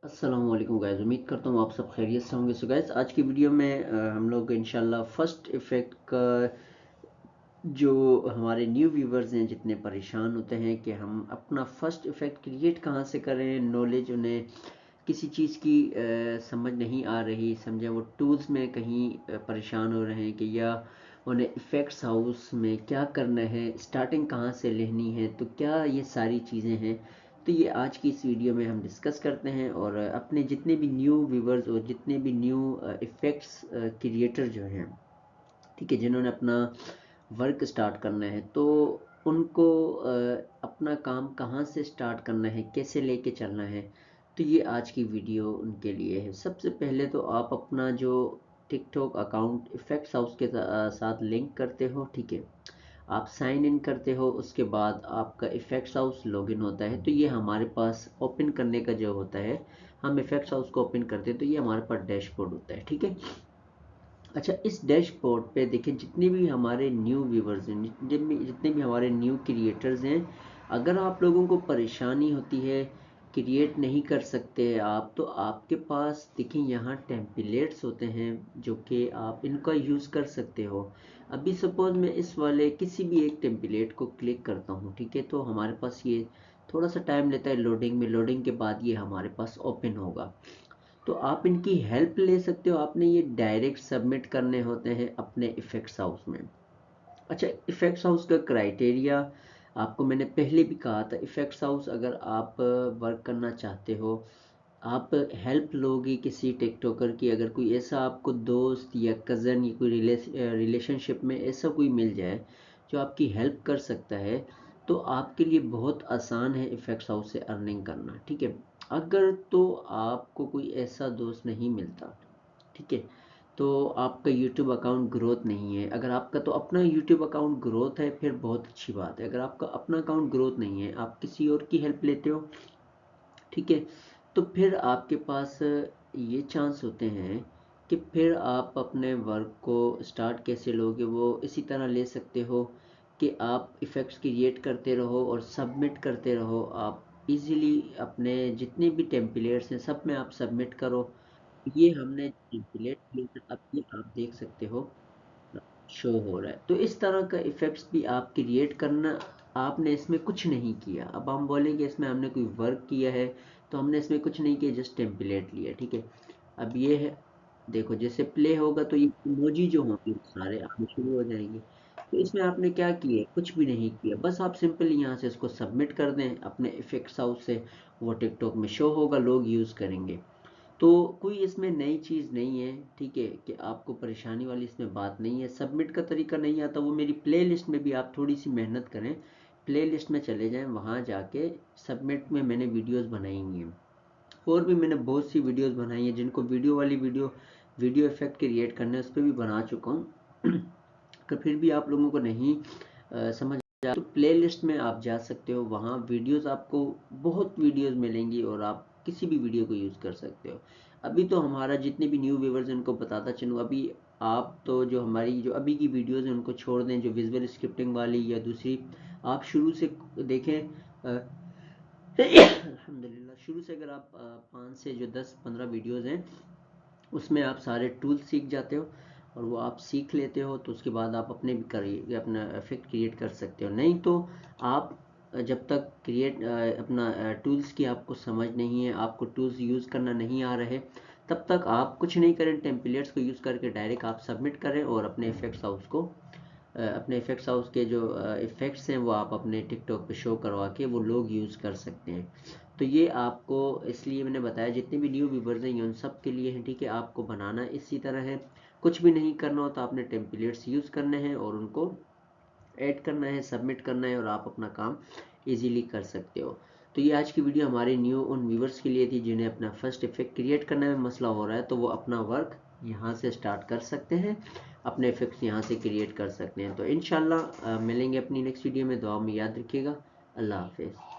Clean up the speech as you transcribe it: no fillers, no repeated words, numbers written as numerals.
अस्सलाम वालेकुम गाइस। उम्मीद करता हूँ आप सब खैरियत से होंगे। सो गाइस, आज की वीडियो में हम लोग इंशाल्लाह फर्स्ट इफ़ेक्ट का जो हमारे न्यू व्यूवर्स हैं जितने परेशान होते हैं कि हम अपना फर्स्ट इफ़ेक्ट क्रिएट कहाँ से करें, नॉलेज उन्हें किसी चीज़ की समझ नहीं आ रही, समझे वो टूल्स में कहीं परेशान हो रहे हैं कि या उन्हें इफ़ेक्ट्स हाउस में क्या करना है, स्टार्टिंग कहाँ से लेनी है, तो क्या ये सारी चीज़ें हैं। तो ये आज की इस वीडियो में हम डिस्कस करते हैं और अपने जितने भी न्यू व्यूवर्स और जितने भी न्यू इफ़ेक्ट्स क्रिएटर जो हैं, ठीक है, जिन्होंने अपना वर्क स्टार्ट करना है, तो उनको अपना काम कहाँ से स्टार्ट करना है, कैसे लेके चलना है। तो ये आज की वीडियो उनके लिए है। सबसे पहले तो आप अपना जो टिकटॉक अकाउंट इफ़ेक्ट्स हाउस के साथ लिंक करते हो, ठीक है, आप साइन इन करते हो, उसके बाद आपका इफ़ेक्ट्स हाउस लॉगिन होता है। तो ये हमारे पास ओपन करने का जो होता है, हम इफ़ेक्ट्स हाउस को ओपन करते हैं तो ये हमारे पास डैशबोर्ड होता है, ठीक है। अच्छा, इस डैशबोर्ड पे देखिए जितने भी हमारे न्यू व्यूवर्स हैं, जितने भी हमारे न्यू क्रिएटर्स हैं, अगर आप लोगों को परेशानी होती है, क्रिएट नहीं कर सकते आप, तो आपके पास देखिए यहाँ टेम्पलेट्स होते हैं जो कि आप इनका यूज़ कर सकते हो। अभी सपोज मैं इस वाले किसी भी एक टेम्पलेट को क्लिक करता हूँ, ठीक है, तो हमारे पास ये थोड़ा सा टाइम लेता है लोडिंग में। लोडिंग के बाद ये हमारे पास ओपन होगा, तो आप इनकी हेल्प ले सकते हो। आपने ये डायरेक्ट सबमिट करने होते हैं अपने इफ़ेक्ट्स हाउस में। अच्छा, इफ़ेक्ट्स हाउस का क्राइटेरिया आपको मैंने पहले भी कहा था। इफ़ेक्ट्स हाउस अगर आप वर्क करना चाहते हो, आप हेल्प लोगे किसी टिकटॉकर की, अगर कोई ऐसा आपको दोस्त या कज़न या कोई रिलेशनशिप में ऐसा कोई मिल जाए जो आपकी हेल्प कर सकता है, तो आपके लिए बहुत आसान है इफ़ेक्ट्स हाउस से अर्निंग करना, ठीक है। अगर तो आपको कोई ऐसा दोस्त नहीं मिलता, ठीक है, तो आपका यूट्यूब अकाउंट ग्रोथ नहीं है। अगर आपका तो अपना यूट्यूब अकाउंट ग्रोथ है फिर बहुत अच्छी बात है। अगर आपका अपना अकाउंट ग्रोथ नहीं है, आप किसी और की हेल्प लेते हो, ठीक है, तो फिर आपके पास ये चांस होते हैं कि फिर आप अपने वर्क को स्टार्ट कैसे लोगे, वो इसी तरह ले सकते हो कि आप इफ़ेक्ट्स क्रिएट करते रहो और सबमिट करते रहो। आप इजीली अपने जितने भी टेम्पलेट्स हैं सब में आप सबमिट करो। ये हमने टेम्पलेट अब ये आप देख सकते हो शो हो रहा है। तो इस तरह का इफ़ेक्ट्स भी आप क्रिएट करना, आपने इसमें कुछ नहीं किया। अब हम बोलेंगे इसमें हमने कोई वर्क किया है, तो हमने इसमें कुछ नहीं किया, जस्ट टेम्पलेट लिया, ठीक है। अब ये है, देखो जैसे प्ले होगा तो ये इमोजी जो होंगे सारे आने शुरू हो जाएंगे। तो इसमें आपने क्या किया, कुछ भी नहीं किया, बस आप सिंपली यहाँ से इसको सबमिट कर दें अपने इफ़ेक्ट्स हाउस से। वो टिकटॉक में शो होगा, लोग यूज़ करेंगे। तो कोई इसमें नई चीज़ नहीं है, ठीक है, कि आपको परेशानी वाली इसमें बात नहीं है। सबमिट का तरीका नहीं आता, वो मेरी प्लेलिस्ट में भी आप थोड़ी सी मेहनत करें, प्लेलिस्ट में चले जाएं, वहाँ जाके सबमिट में मैंने वीडियोस बनाई हुई हैं। और भी मैंने बहुत सी वीडियोस बनाई हैं, जिनको वीडियो इफेक्ट क्रिएट करने उस पर भी बना चुका हूँ। तो फिर भी आप लोगों को नहीं समझ आया तो प्लेलिस्ट में आप जा सकते हो, वहाँ वीडियोस आपको बहुत वीडियोस मिलेंगी और आप किसी भी वीडियो को यूज़ कर सकते हो। अभी तो हमारा जितने भी न्यू व्यूवर्स हैं उनको बताता चलूँ, अभी आप तो जो हमारी जो अभी की वीडियोस हैं उनको छोड़ दें, जो विजुअल स्क्रिप्टिंग वाली या दूसरी, आप शुरू से देखें। अल्हम्दुलिल्लाह, शुरू से अगर आप 5 से जो 10-15 वीडियोस हैं उसमें आप सारे टूल्स सीख जाते हो, और वो आप सीख लेते हो तो उसके बाद आप अपने भी करिए अपना इफेक्ट क्रिएट कर सकते हो। नहीं तो आप जब तक अपना टूल्स की आपको समझ नहीं है, आपको टूल्स यूज़ करना नहीं आ रहे, तब तक आप कुछ नहीं करें, टेम्पलेट्स को यूज़ करके डायरेक्ट आप सबमिट करें और अपने इफेक्ट्स हाउस को अपने इफ़ेक्ट्स हाउस के जो इफ़ेक्ट्स हैं वो आप अपने टिकटॉक पे शो करवा के वो लोग यूज़ कर सकते हैं। तो ये आपको इसलिए मैंने बताया, जितने भी न्यू व्यूवर्स हैं ये उन सब के लिए हैं, ठीक है। आपको बनाना इसी तरह है, कुछ भी नहीं करना होता, आपने टेम्पलेट्स यूज़ करने हैं और उनको ऐड करना है, सबमिट करना है, और आप अपना काम इजीली कर सकते हो। तो ये आज की वीडियो हमारे न्यू उन व्यूवर्स के लिए थी जिन्हें अपना फर्स्ट इफेक्ट क्रिएट करने में मसला हो रहा है, तो वो अपना वर्क यहाँ से स्टार्ट कर सकते हैं, अपने इफेक्ट्स यहाँ से क्रिएट कर सकते हैं। तो इंशाल्लाह मिलेंगे अपनी नेक्स्ट वीडियो में, दुआ में याद रखिएगा। अल्लाह हाफिज़।